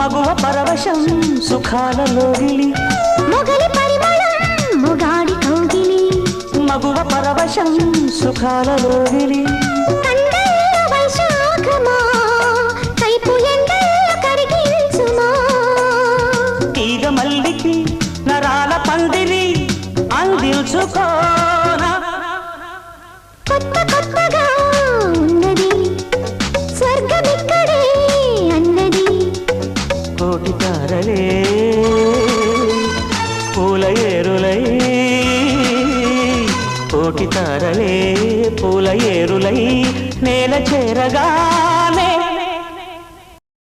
మగువ పరవశం సుఖాలలోగిలి మొగలి పరిమళం మొగాడి కౌగిలి మగువ పరవశం సుఖాలలోగిలి కండల వైశాఖమా కైపు ఎండల కరిగించుమా తీగ మల్లికి నరాల పందిరి అందించుకోనా కొత్త కొత్తగా ఉన్నది స్వర్గమిక్కడే అన్నది కోటి తారలే పూల ఏరులై కోటి తారలే పూల ఏరులై నేల చేరగానే